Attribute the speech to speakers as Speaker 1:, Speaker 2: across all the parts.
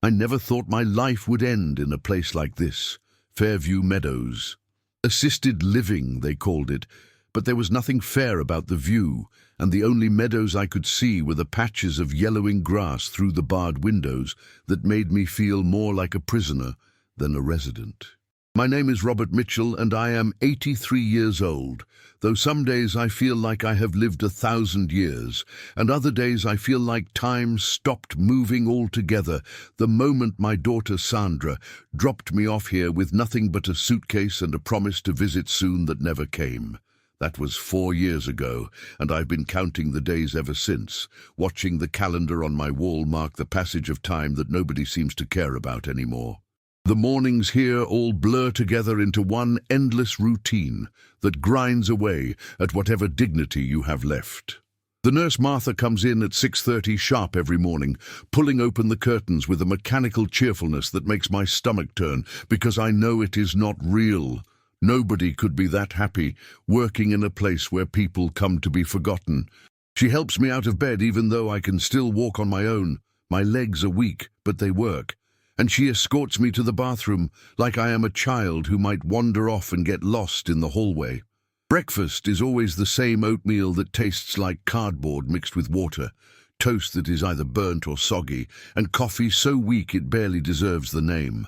Speaker 1: I never thought my life would end in a place like this, Fairview Meadows. Assisted living, they called it, but there was nothing fair about the view, and the only meadows I could see were the patches of yellowing grass through the barred windows that made me feel more like a prisoner than a resident. My name is Robert Mitchell, and I am 83 years old, though some days I feel like I have lived 1,000 years, and other days I feel like time stopped moving altogether the moment my daughter Sandra dropped me off here with nothing but a suitcase and a promise to visit soon that never came. That was 4 years ago, and I've been counting the days ever since, watching the calendar on my wall mark the passage of time that nobody seems to care about anymore. The mornings here all blur together into one endless routine that grinds away at whatever dignity you have left. The nurse Martha comes in at 6:30 sharp every morning, pulling open the curtains with a mechanical cheerfulness that makes my stomach turn, because I know it is not real. Nobody could be that happy working in a place where people come to be forgotten. She helps me out of bed even though I can still walk on my own. My legs are weak, but they work. And she escorts me to the bathroom like I am a child who might wander off and get lost in the hallway. Breakfast is always the same oatmeal that tastes like cardboard mixed with water, toast that is either burnt or soggy, and coffee so weak it barely deserves the name.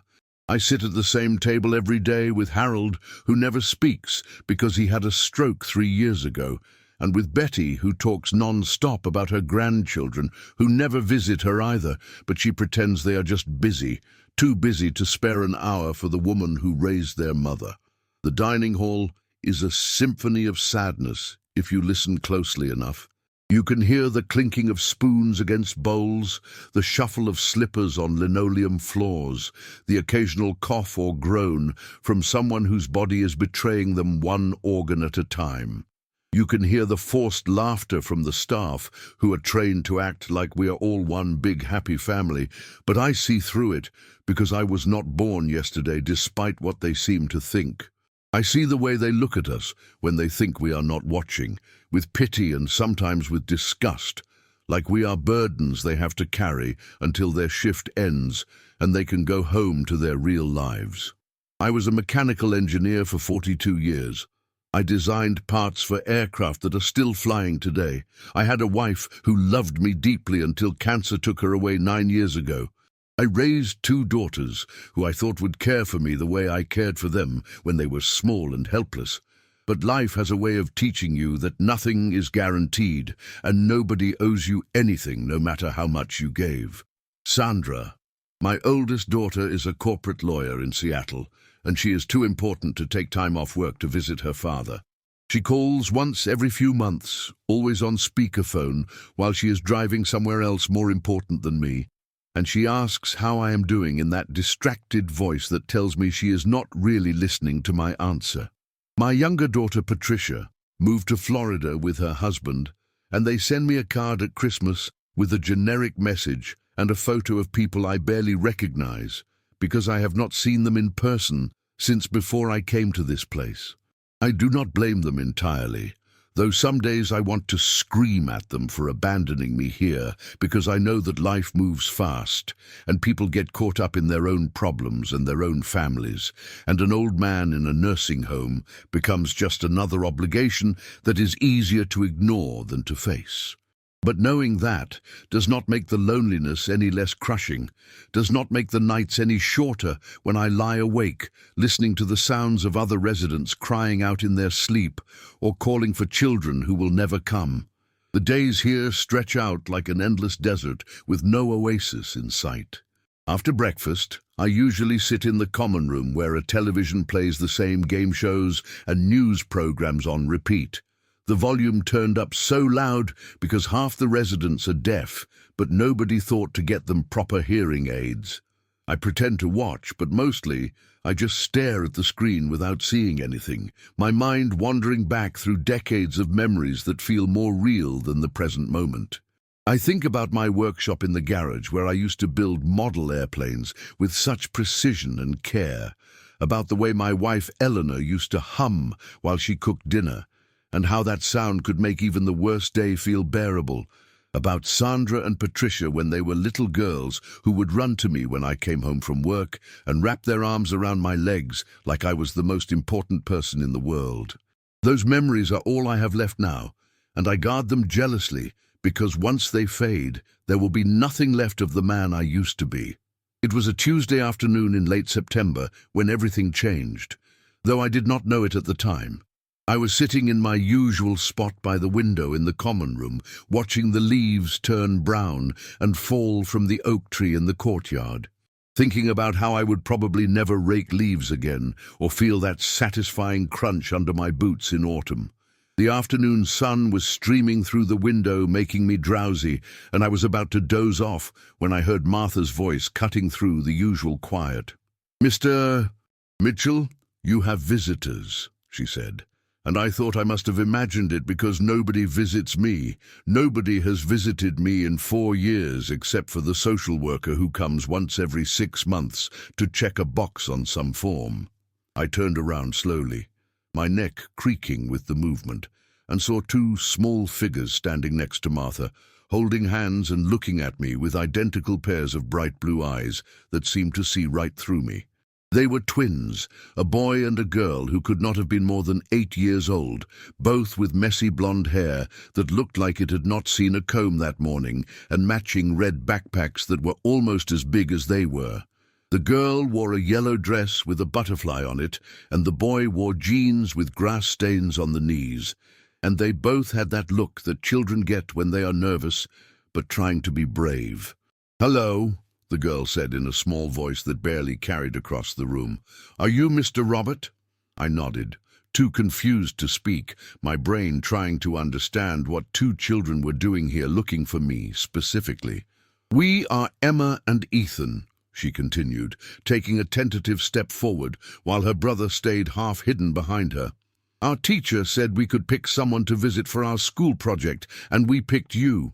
Speaker 1: I sit at the same table every day with Harold, who never speaks because he had a stroke 3 years ago, and with Betty, who talks non-stop about her grandchildren, who never visit her either, but she pretends they are just busy, too busy to spare an hour for the woman who raised their mother. The dining hall is a symphony of sadness if you listen closely enough. You can hear the clinking of spoons against bowls, the shuffle of slippers on linoleum floors, the occasional cough or groan from someone whose body is betraying them one organ at a time. You can hear the forced laughter from the staff, who are trained to act like we are all one big happy family, but I see through it because I was not born yesterday despite what they seem to think. I see the way they look at us when they think we are not watching, with pity and sometimes with disgust, like we are burdens they have to carry until their shift ends and they can go home to their real lives. I was a mechanical engineer for 42 years. I designed parts for aircraft that are still flying today. I had a wife who loved me deeply until cancer took her away 9 years ago. I raised 2 daughters who I thought would care for me the way I cared for them when they were small and helpless. But life has a way of teaching you that nothing is guaranteed and nobody owes you anything no matter how much you gave. Sandra, my oldest daughter, is a corporate lawyer in Seattle, and she is too important to take time off work to visit her father. She calls once every few months, always on speakerphone, while she is driving somewhere else more important than me, and she asks how I am doing in that distracted voice that tells me she is not really listening to my answer. My younger daughter, Patricia, moved to Florida with her husband, and they send me a card at Christmas with a generic message and a photo of people I barely recognize, because I have not seen them in person since before I came to this place. I do not blame them entirely, though some days I want to scream at them for abandoning me here, because I know that life moves fast, and people get caught up in their own problems and their own families, and an old man in a nursing home becomes just another obligation that is easier to ignore than to face. But knowing that does not make the loneliness any less crushing, does not make the nights any shorter when I lie awake, listening to the sounds of other residents crying out in their sleep or calling for children who will never come. The days here stretch out like an endless desert with no oasis in sight. After breakfast, I usually sit in the common room where a television plays the same game shows and news programs on repeat. The volume turned up so loud because half the residents are deaf, but nobody thought to get them proper hearing aids. I pretend to watch, but mostly I just stare at the screen without seeing anything, my mind wandering back through decades of memories that feel more real than the present moment. I think about my workshop in the garage where I used to build model airplanes with such precision and care, about the way my wife Eleanor used to hum while she cooked dinner, and how that sound could make even the worst day feel bearable, about Sandra and Patricia when they were little girls who would run to me when I came home from work and wrap their arms around my legs like I was the most important person in the world. Those memories are all I have left now, and I guard them jealously because once they fade, there will be nothing left of the man I used to be. It was a Tuesday afternoon in late September when everything changed, though I did not know it at the time. I was sitting in my usual spot by the window in the common room, watching the leaves turn brown and fall from the oak tree in the courtyard, thinking about how I would probably never rake leaves again or feel that satisfying crunch under my boots in autumn. The afternoon sun was streaming through the window, making me drowsy, and I was about to doze off when I heard Martha's voice cutting through the usual quiet. "Mr. Mitchell, you have visitors," she said. And I thought I must have imagined it because nobody visits me. Nobody has visited me in 4 years except for the social worker who comes once every 6 months to check a box on some form. I turned around slowly, my neck creaking with the movement, and saw 2 small figures standing next to Martha, holding hands and looking at me with identical pairs of bright blue eyes that seemed to see right through me. They were twins, a boy and a girl who could not have been more than 8 years old, both with messy blonde hair that looked like it had not seen a comb that morning, and matching red backpacks that were almost as big as they were. The girl wore a yellow dress with a butterfly on it, and the boy wore jeans with grass stains on the knees, and they both had that look that children get when they are nervous, but trying to be brave. "Hello," the girl said in a small voice that barely carried across the room. "Are you Mr. Robert?" I nodded, too confused to speak, my brain trying to understand what 2 children were doing here looking for me specifically. "We are Emma and Ethan," she continued, taking a tentative step forward while her brother stayed half hidden behind her. "Our teacher said we could pick someone to visit for our school project, and we picked you."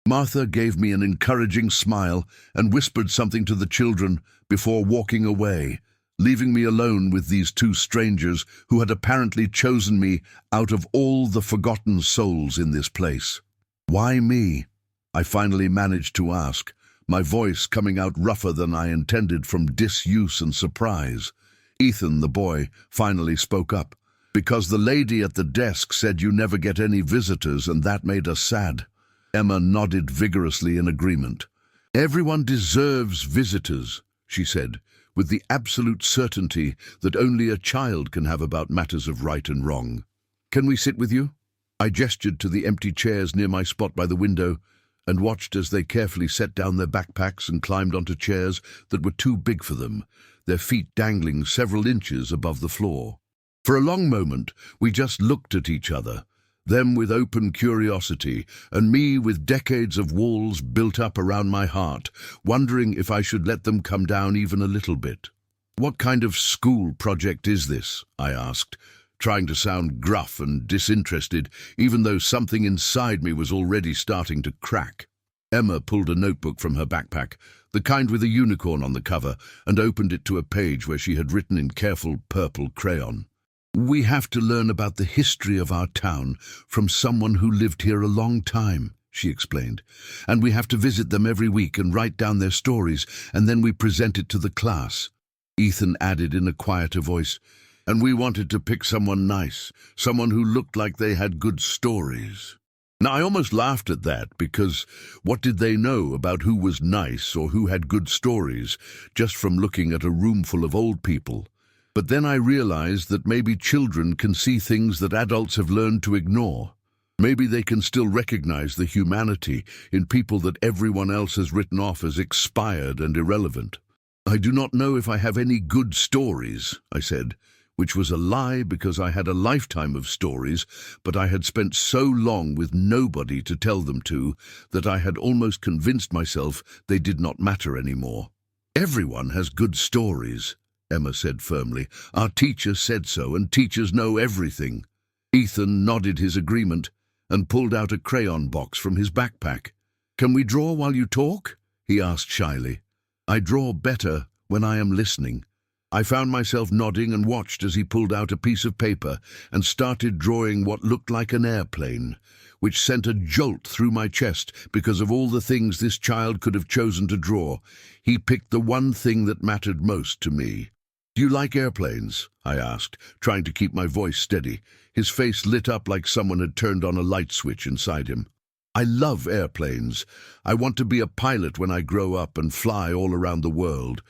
Speaker 1: Martha gave me an encouraging smile and whispered something to the children before walking away, leaving me alone with these 2 strangers who had apparently chosen me out of all the forgotten souls in this place. "Why me?" I finally managed to ask, my voice coming out rougher than I intended from disuse and surprise. Ethan, the boy, finally spoke up. "Because the lady at the desk said you never get any visitors, and that made us sad." Emma nodded vigorously in agreement. "Everyone deserves visitors," she said, with the absolute certainty that only a child can have about matters of right and wrong. "Can we sit with you?" I gestured to the empty chairs near my spot by the window and watched as they carefully set down their backpacks and climbed onto chairs that were too big for them, their feet dangling several inches above the floor. For a long moment, we just looked at each other, them with open curiosity, and me with decades of walls built up around my heart, wondering if I should let them come down even a little bit. "What kind of school project is this?" I asked, trying to sound gruff and disinterested, even though something inside me was already starting to crack. Emma pulled a notebook from her backpack, the kind with a unicorn on the cover, and opened it to a page where she had written in careful purple crayon. "We have to learn about the history of our town from someone who lived here a long time," she explained. "And we have to visit them every week and write down their stories, and then we present it to the class." Ethan added in a quieter voice, "And we wanted to pick someone nice, someone who looked like they had good stories." Now, I almost laughed at that, because what did they know about who was nice or who had good stories, just from looking at a room full of old people? But then I realized that maybe children can see things that adults have learned to ignore. Maybe they can still recognize the humanity in people that everyone else has written off as expired and irrelevant. "I do not know if I have any good stories," I said, which was a lie because I had a lifetime of stories, but I had spent so long with nobody to tell them to that I had almost convinced myself they did not matter anymore. "Everyone has good stories," Emma said firmly. "Our teacher said so, and teachers know everything." Ethan nodded his agreement and pulled out a crayon box from his backpack. "Can we draw while you talk?" he asked shyly. "I draw better when I am listening." I found myself nodding and watched as he pulled out a piece of paper and started drawing what looked like an airplane, which sent a jolt through my chest because of all the things this child could have chosen to draw. He picked the one thing that mattered most to me. "Do you like airplanes?" I asked, trying to keep my voice steady. His face lit up like someone had turned on a light switch inside him. "I love airplanes. I want to be a pilot when I grow up and fly all around the world."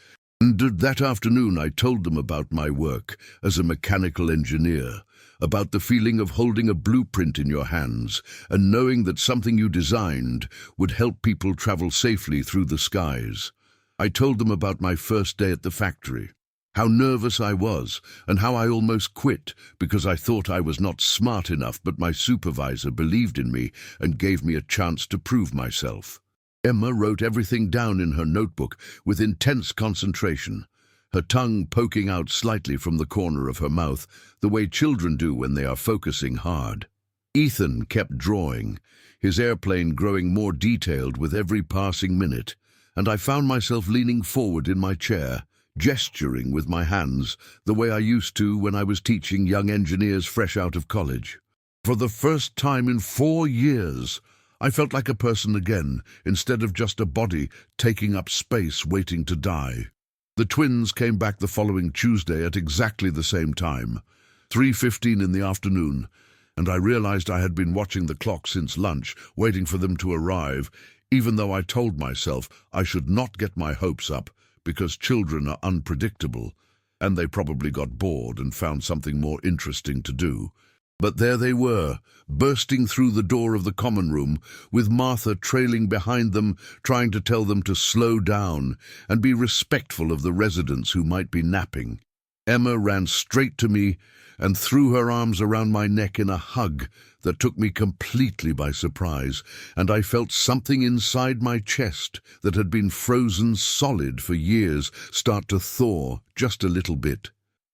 Speaker 1: And that afternoon I told them about my work as a mechanical engineer, about the feeling of holding a blueprint in your hands and knowing that something you designed would help people travel safely through the skies. I told them about my first day at the factory, how nervous I was, and how I almost quit because I thought I was not smart enough, but my supervisor believed in me and gave me a chance to prove myself. Emma wrote everything down in her notebook with intense concentration, her tongue poking out slightly from the corner of her mouth, the way children do when they are focusing hard. Ethan kept drawing, his airplane growing more detailed with every passing minute, and I found myself leaning forward in my chair, gesturing with my hands the way I used to when I was teaching young engineers fresh out of college. For the first time in 4 years, I felt like a person again, instead of just a body taking up space waiting to die. The twins came back the following Tuesday at exactly the same time, 3:15 in the afternoon, and I realized I had been watching the clock since lunch, waiting for them to arrive, even though I told myself I should not get my hopes up because children are unpredictable, and they probably got bored and found something more interesting to do. But there they were, bursting through the door of the common room, with Martha trailing behind them, trying to tell them to slow down and be respectful of the residents who might be napping. Emma ran straight to me and threw her arms around my neck in a hug that took me completely by surprise, and I felt something inside my chest that had been frozen solid for years start to thaw just a little bit.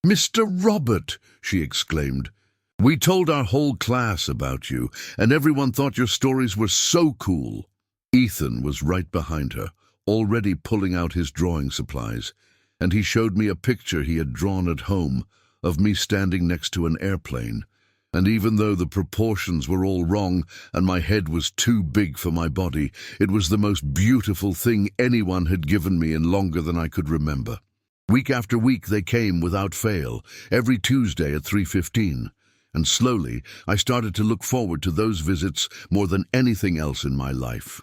Speaker 1: "Mr. Robert!" she exclaimed. "We told our whole class about you, and everyone thought your stories were so cool." Ethan was right behind her, already pulling out his drawing supplies, and he showed me a picture he had drawn at home of me standing next to an airplane. And even though the proportions were all wrong and my head was too big for my body, it was the most beautiful thing anyone had given me in longer than I could remember. Week after week they came without fail, every Tuesday at 3:15. And slowly I started to look forward to those visits more than anything else in my life.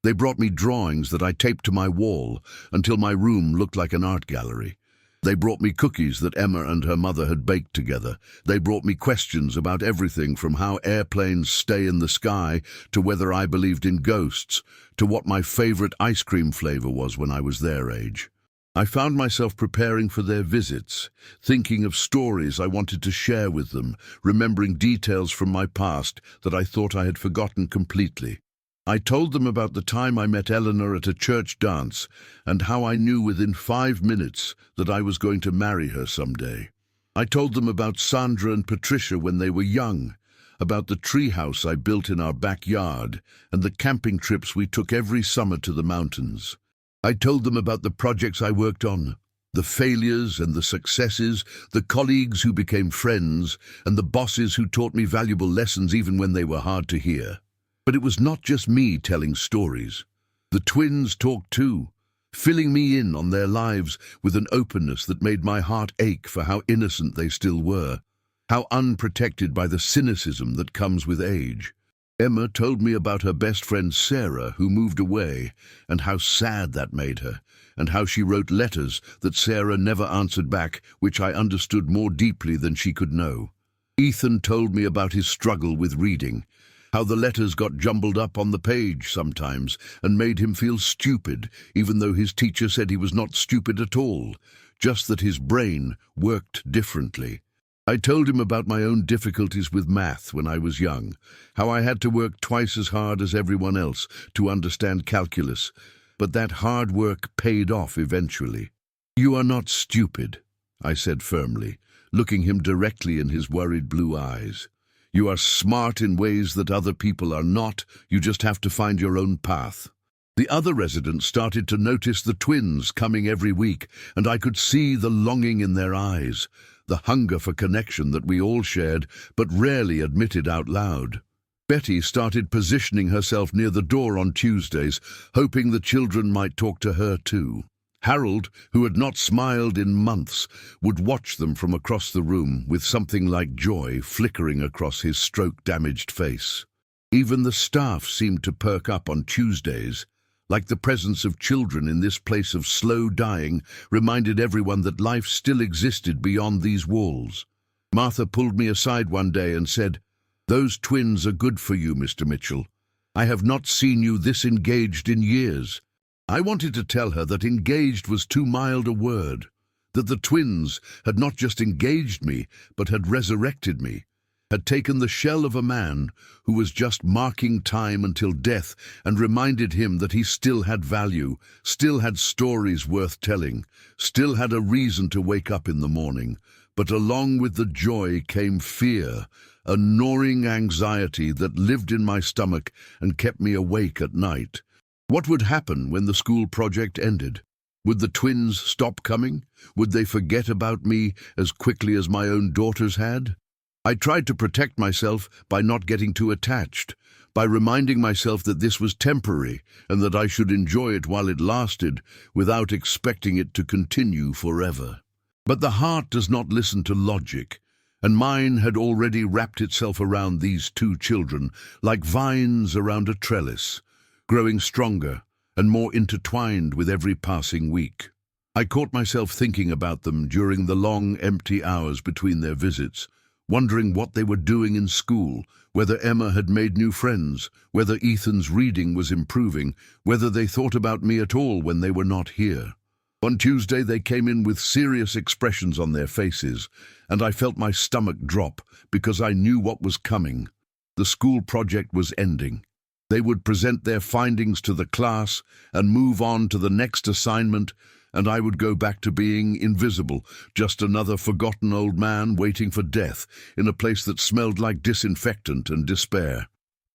Speaker 1: They brought me drawings that I taped to my wall until my room looked like an art gallery. They brought me cookies that Emma and her mother had baked together. They brought me questions about everything from how airplanes stay in the sky to whether I believed in ghosts to what my favorite ice cream flavor was when I was their age. I found myself preparing for their visits, thinking of stories I wanted to share with them, remembering details from my past that I thought I had forgotten completely. I told them about the time I met Eleanor at a church dance and how I knew within 5 minutes that I was going to marry her someday. I told them about Sandra and Patricia when they were young, about the treehouse I built in our backyard and the camping trips we took every summer to the mountains. I told them about the projects I worked on, the failures and the successes, the colleagues who became friends, and the bosses who taught me valuable lessons even when they were hard to hear. But it was not just me telling stories. The twins talked too, filling me in on their lives with an openness that made my heart ache for how innocent they still were, how unprotected by the cynicism that comes with age. Emma told me about her best friend Sarah, who moved away, and how sad that made her, and how she wrote letters that Sarah never answered back, which I understood more deeply than she could know. Ethan told me about his struggle with reading, how the letters got jumbled up on the page sometimes and made him feel stupid, even though his teacher said he was not stupid at all, just that his brain worked differently. I told him about my own difficulties with math when I was young, how I had to work twice as hard as everyone else to understand calculus, but that hard work paid off eventually. "You are not stupid," I said firmly, looking him directly in his worried blue eyes. "You are smart in ways that other people are not. You just have to find your own path." The other residents started to notice the twins coming every week, and I could see the longing in their eyes, the hunger for connection that we all shared but rarely admitted out loud. Betty started positioning herself near the door on Tuesdays, hoping the children might talk to her too. Harold, who had not smiled in months, would watch them from across the room with something like joy flickering across his stroke-damaged face. Even the staff seemed to perk up on Tuesdays, like the presence of children in this place of slow dying reminded everyone that life still existed beyond these walls. Martha pulled me aside one day and said, "Those twins are good for you, Mr. Mitchell. I have not seen you this engaged in years." I wanted to tell her that engaged was too mild a word, that the twins had not just engaged me, but had resurrected me, had taken the shell of a man who was just marking time until death and reminded him that he still had value, still had stories worth telling, still had a reason to wake up in the morning. But along with the joy came fear, a gnawing anxiety that lived in my stomach and kept me awake at night. What would happen when the school project ended? Would the twins stop coming? Would they forget about me as quickly as my own daughters had? I tried to protect myself by not getting too attached, by reminding myself that this was temporary and that I should enjoy it while it lasted without expecting it to continue forever. But the heart does not listen to logic, and mine had already wrapped itself around these two children like vines around a trellis, growing stronger and more intertwined with every passing week. I caught myself thinking about them during the long, empty hours between their visits, wondering what they were doing in school, whether Emma had made new friends, whether Ethan's reading was improving, whether they thought about me at all when they were not here. On Tuesday they came in with serious expressions on their faces, and I felt my stomach drop because I knew what was coming. The school project was ending. They would present their findings to the class and move on to the next assignment, and I would go back to being invisible, just another forgotten old man waiting for death in a place that smelled like disinfectant and despair.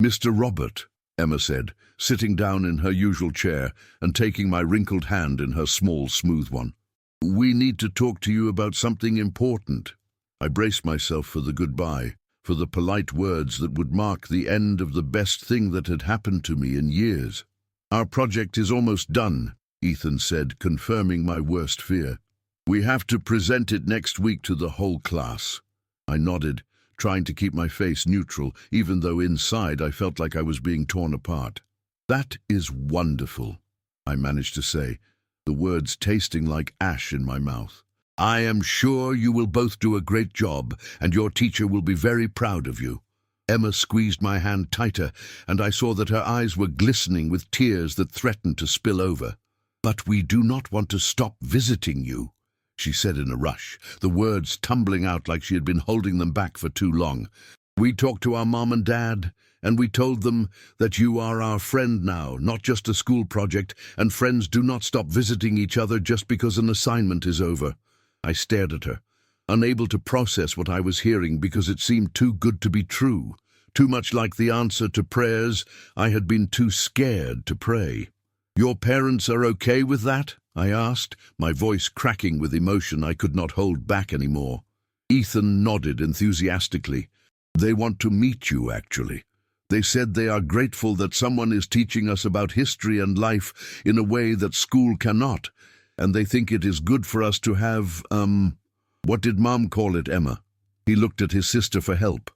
Speaker 1: "Mr. Robert," Emma said, sitting down in her usual chair and taking my wrinkled hand in her small, smooth one. "We need to talk to you about something important." I braced myself for the goodbye, for the polite words that would mark the end of the best thing that had happened to me in years. "Our project is almost done," Ethan said, confirming my worst fear. "We have to present it next week to the whole class." I nodded, trying to keep my face neutral, even though inside I felt like I was being torn apart. "That is wonderful," I managed to say, the words tasting like ash in my mouth. "I am sure you will both do a great job, and your teacher will be very proud of you." Emma squeezed my hand tighter, and I saw that her eyes were glistening with tears that threatened to spill over. "But we do not want to stop visiting you," she said in a rush, the words tumbling out like she had been holding them back for too long. "We talked to our mom and dad, and we told them that you are our friend now, not just a school project, and friends do not stop visiting each other just because an assignment is over." I stared at her, unable to process what I was hearing because it seemed too good to be true, too much like the answer to prayers I had been too scared to pray. "Your parents are okay with that?" I asked, my voice cracking with emotion I could not hold back anymore. Ethan nodded enthusiastically. "They want to meet you, actually. They said they are grateful that someone is teaching us about history and life in a way that school cannot, and they think it is good for us to have, what did Mom call it, Emma?" He looked at his sister for help.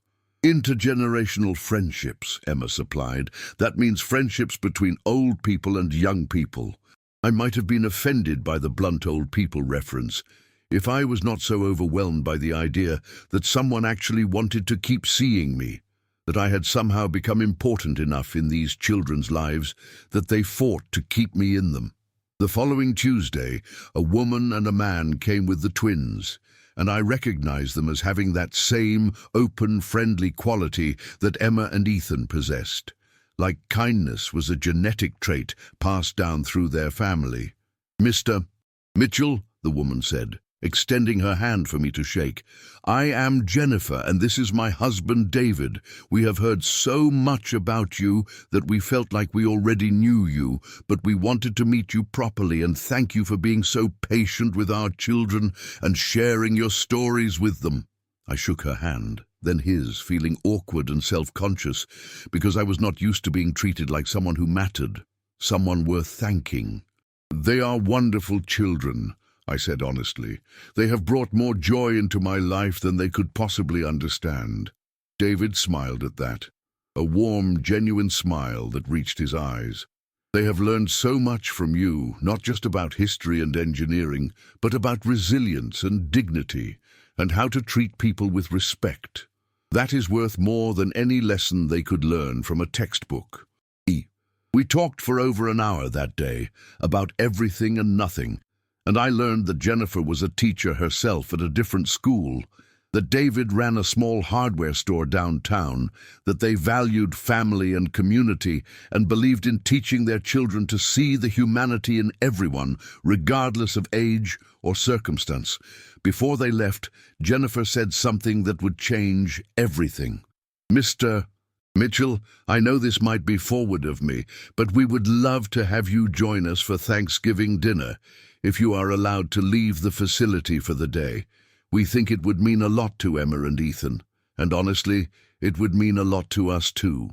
Speaker 1: "Intergenerational friendships," Emma supplied. "That means friendships between old people and young people." I might have been offended by the blunt old people reference, if I was not so overwhelmed by the idea that someone actually wanted to keep seeing me, that I had somehow become important enough in these children's lives that they fought to keep me in them. The following Tuesday, a woman and a man came with the twins, and I recognized them as having that same open, friendly quality that Emma and Ethan possessed. Like kindness was a genetic trait passed down through their family. "Mr. Mitchell," the woman said, extending her hand for me to shake. "I am Jennifer, and this is my husband, David. We have heard so much about you that we felt like we already knew you, but we wanted to meet you properly and thank you for being so patient with our children and sharing your stories with them." I shook her hand. then his, feeling awkward and self-conscious because I was not used to being treated like someone who mattered, someone worth thanking. "They are wonderful children," I said honestly. "They have brought more joy into my life than they could possibly understand." David smiled at that, a warm, genuine smile that reached his eyes. "They have learned so much from you, not just about history and engineering, but about resilience and dignity, and how to treat people with respect. That is worth more than any lesson they could learn from a textbook." We talked for over an hour that day, about everything and nothing, and I learned that Jennifer was a teacher herself at a different school, that David ran a small hardware store downtown, that they valued family and community and believed in teaching their children to see the humanity in everyone, regardless of age or circumstance. Before they left, Jennifer said something that would change everything. "Mr. Mitchell, I know this might be forward of me, but we would love to have you join us for Thanksgiving dinner, if you are allowed to leave the facility for the day. We think it would mean a lot to Emma and Ethan, and honestly, it would mean a lot to us too."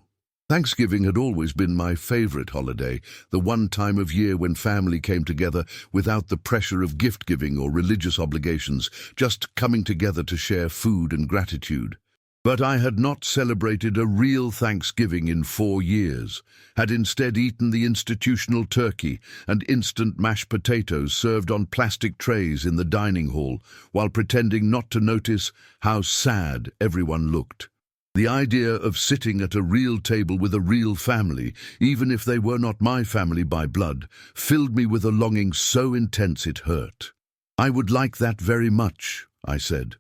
Speaker 1: Thanksgiving had always been my favorite holiday, the one time of year when family came together without the pressure of gift-giving or religious obligations, just coming together to share food and gratitude. But I had not celebrated a real Thanksgiving in 4 years, had instead eaten the institutional turkey and instant mashed potatoes served on plastic trays in the dining hall, while pretending not to notice how sad everyone looked. The idea of sitting at a real table with a real family, even if they were not my family by blood, filled me with a longing so intense it hurt. "I would like that very much," I said,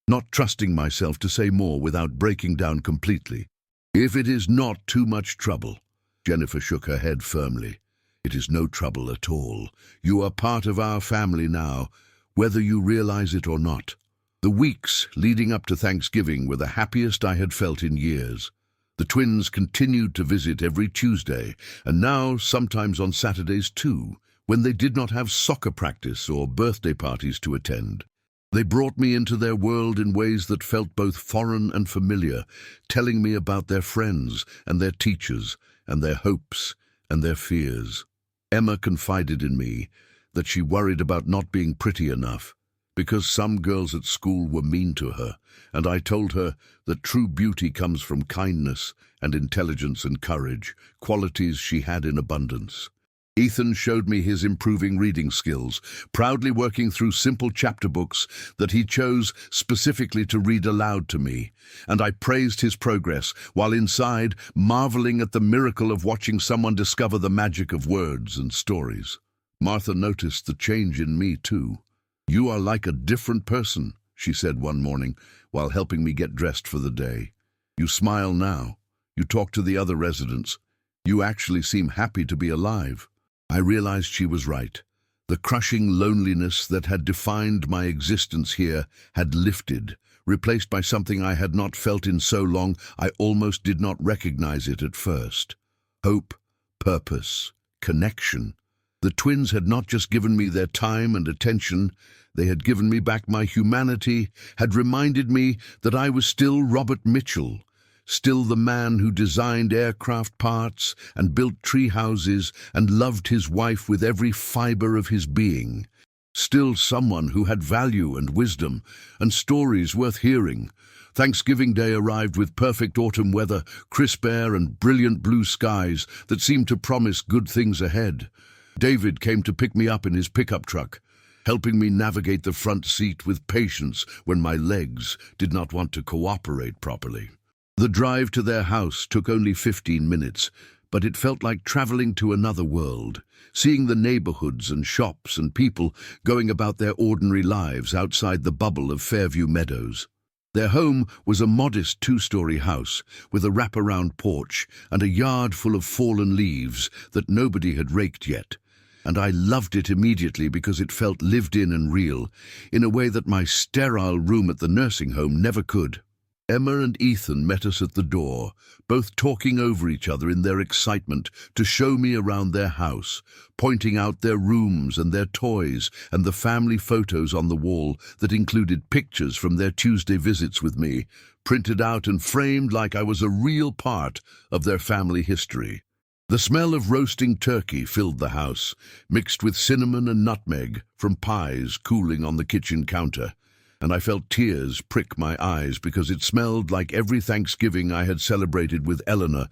Speaker 1: not trusting myself to say more without breaking down completely. "If it is not too much trouble." Jennifer shook her head firmly. "It is no trouble at all. You are part of our family now, whether you realize it or not." The weeks leading up to Thanksgiving were the happiest I had felt in years. The twins continued to visit every Tuesday, and now sometimes on Saturdays too, when they did not have soccer practice or birthday parties to attend. They brought me into their world in ways that felt both foreign and familiar, telling me about their friends and their teachers and their hopes and their fears. Emma confided in me that she worried about not being pretty enough, because some girls at school were mean to her, and I told her that true beauty comes from kindness and intelligence and courage, qualities she had in abundance. Ethan showed me his improving reading skills, proudly working through simple chapter books that he chose specifically to read aloud to me, and I praised his progress while inside marveling at the miracle of watching someone discover the magic of words and stories. Martha noticed the change in me too. "You are like a different person," she said one morning while helping me get dressed for the day. "You smile now. You talk to the other residents. You actually seem happy to be alive." I realized she was right. The crushing loneliness that had defined my existence here had lifted, replaced by something I had not felt in so long I almost did not recognize it at first. Hope, purpose, connection. The twins had not just given me their time and attention, they had given me back my humanity, had reminded me that I was still Robert Mitchell, still the man who designed aircraft parts and built tree houses and loved his wife with every fiber of his being. Still someone who had value and wisdom and stories worth hearing. Thanksgiving Day arrived with perfect autumn weather, crisp air and brilliant blue skies that seemed to promise good things ahead. David came to pick me up in his pickup truck, helping me navigate the front seat with patience when my legs did not want to cooperate properly. The drive to their house took only 15 minutes, but it felt like traveling to another world, seeing the neighborhoods and shops and people going about their ordinary lives outside the bubble of Fairview Meadows. Their home was a modest 2-story house with a wraparound porch and a yard full of fallen leaves that nobody had raked yet, and I loved it immediately because it felt lived in and real, in a way that my sterile room at the nursing home never could. Emma and Ethan met us at the door, both talking over each other in their excitement to show me around their house, pointing out their rooms and their toys and the family photos on the wall that included pictures from their Tuesday visits with me, printed out and framed like I was a real part of their family history. The smell of roasting turkey filled the house, mixed with cinnamon and nutmeg from pies cooling on the kitchen counter, and I felt tears prick my eyes because it smelled like every Thanksgiving I had celebrated with Eleanor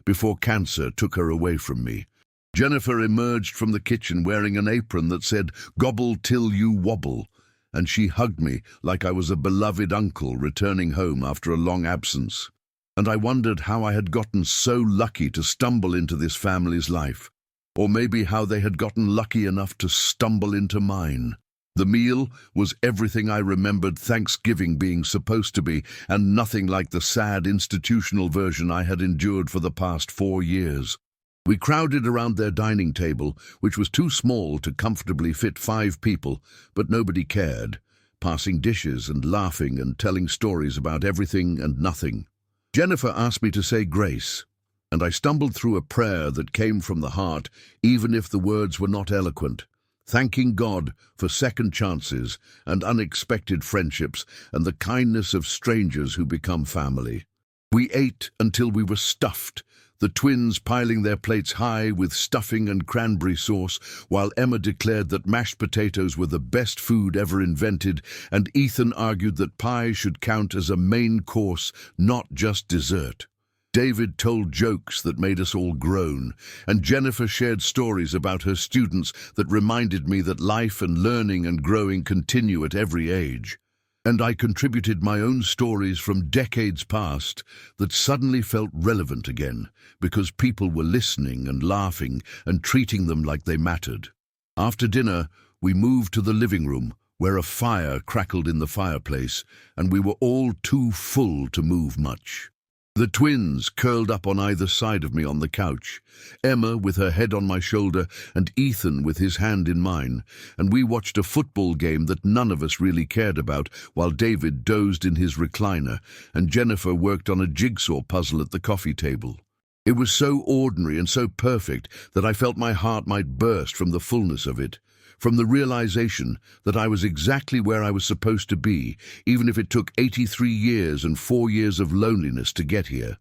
Speaker 1: before cancer took her away from me. Jennifer emerged from the kitchen wearing an apron that said, "Gobble till you wobble," and she hugged me like I was a beloved uncle returning home after a long absence. And I wondered how I had gotten so lucky to stumble into this family's life, or maybe how they had gotten lucky enough to stumble into mine. The meal was everything I remembered Thanksgiving being supposed to be, and nothing like the sad institutional version I had endured for the past 4 years. We crowded around their dining table, which was too small to comfortably fit 5 people, but nobody cared, passing dishes and laughing and telling stories about everything and nothing. Jennifer asked me to say grace, and I stumbled through a prayer that came from the heart, even if the words were not eloquent, thanking God for second chances and unexpected friendships and the kindness of strangers who become family. We ate until we were stuffed, the twins piling their plates high with stuffing and cranberry sauce, while Emma declared that mashed potatoes were the best food ever invented, and Ethan argued that pie should count as a main course, not just dessert. David told jokes that made us all groan, and Jennifer shared stories about her students that reminded me that life and learning and growing continue at every age. And I contributed my own stories from decades past that suddenly felt relevant again because people were listening and laughing and treating them like they mattered. After dinner, we moved to the living room where a fire crackled in the fireplace, and we were all too full to move much. The twins curled up on either side of me on the couch, Emma with her head on my shoulder and Ethan with his hand in mine, and we watched a football game that none of us really cared about while David dozed in his recliner and Jennifer worked on a jigsaw puzzle at the coffee table. It was so ordinary and so perfect that I felt my heart might burst from the fullness of it, from the realization that I was exactly where I was supposed to be, even if it took 83 years and 4 years of loneliness to get here.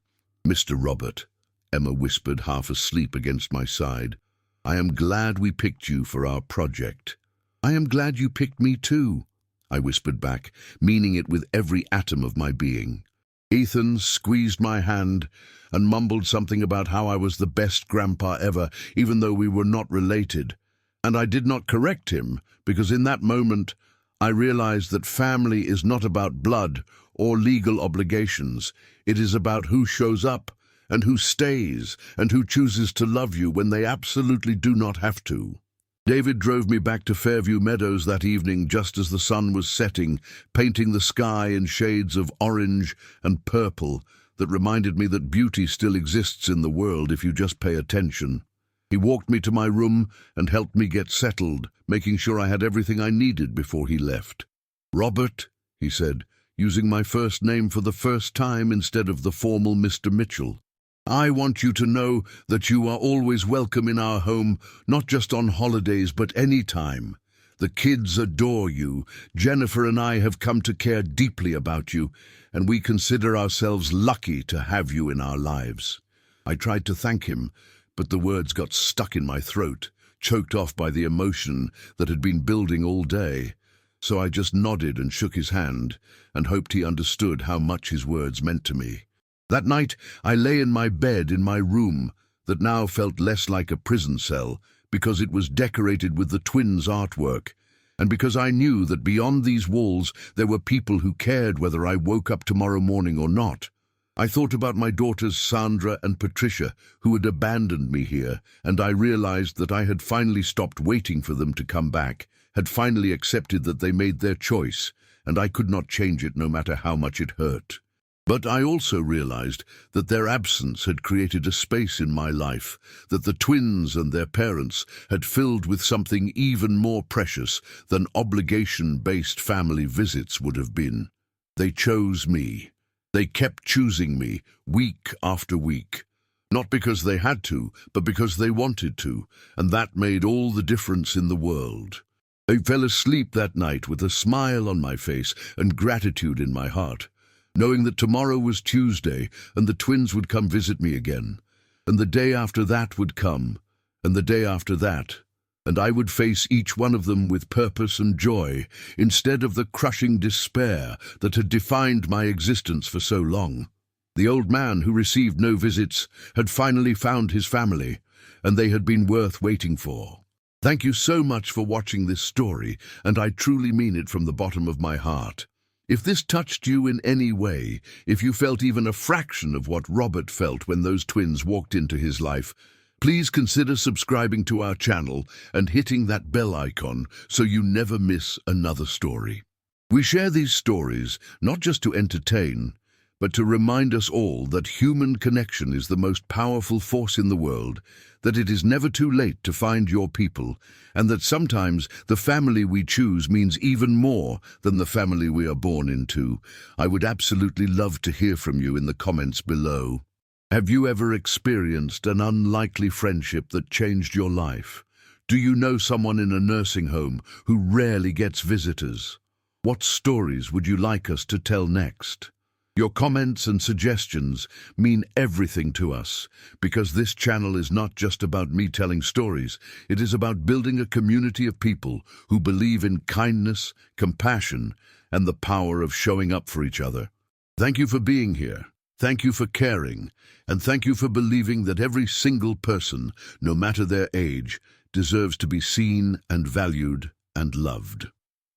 Speaker 1: "Mr. Robert," Emma whispered, half asleep against my side, "I am glad we picked you for our project." "I am glad you picked me too," I whispered back, meaning it with every atom of my being. Ethan squeezed my hand and mumbled something about how I was the best grandpa ever, even though we were not related. And I did not correct him, because in that moment I realized that family is not about blood or legal obligations. It is about who shows up and who stays and who chooses to love you when they absolutely do not have to. David drove me back to Fairview Meadows that evening just as the sun was setting, painting the sky in shades of orange and purple that reminded me that beauty still exists in the world if you just pay attention. He walked me to my room and helped me get settled, making sure I had everything I needed before he left. "Robert," he said, using my first name for the first time instead of the formal Mr. Mitchell, "I want you to know that you are always welcome in our home, not just on holidays, but any time. The kids adore you. Jennifer and I have come to care deeply about you, and we consider ourselves lucky to have you in our lives." I tried to thank him, but the words got stuck in my throat, choked off by the emotion that had been building all day. So I just nodded and shook his hand and hoped he understood how much his words meant to me. That night, I lay in my bed in my room that now felt less like a prison cell because it was decorated with the twins' artwork, and because I knew that beyond these walls there were people who cared whether I woke up tomorrow morning or not. I thought about my daughters Sandra and Patricia, who had abandoned me here, and I realized that I had finally stopped waiting for them to come back, had finally accepted that they made their choice, and I could not change it no matter how much it hurt. But I also realized that their absence had created a space in my life that the twins and their parents had filled with something even more precious than obligation-based family visits would have been. They chose me. They kept choosing me week after week. Not because they had to, but because they wanted to, and that made all the difference in the world. I fell asleep that night with a smile on my face and gratitude in my heart, knowing that tomorrow was Tuesday and the twins would come visit me again, and the day after that would come, and the day after that, and I would face each one of them with purpose and joy instead of the crushing despair that had defined my existence for so long. The old man who received no visits had finally found his family, and they had been worth waiting for. Thank you so much for watching this story, and I truly mean it from the bottom of my heart. If this touched you in any way, if you felt even a fraction of what Robert felt when those twins walked into his life, please consider subscribing to our channel and hitting that bell icon so you never miss another story. We share these stories not just to entertain, but to remind us all that human connection is the most powerful force in the world, that it is never too late to find your people, and that sometimes the family we choose means even more than the family we are born into. I would absolutely love to hear from you in the comments below. Have you ever experienced an unlikely friendship that changed your life? Do you know someone in a nursing home who rarely gets visitors? What stories would you like us to tell next? Your comments and suggestions mean everything to us, because this channel is not just about me telling stories. It is about building a community of people who believe in kindness, compassion, and the power of showing up for each other. Thank you for being here. Thank you for caring, and thank you for believing that every single person, no matter their age, deserves to be seen and valued and loved.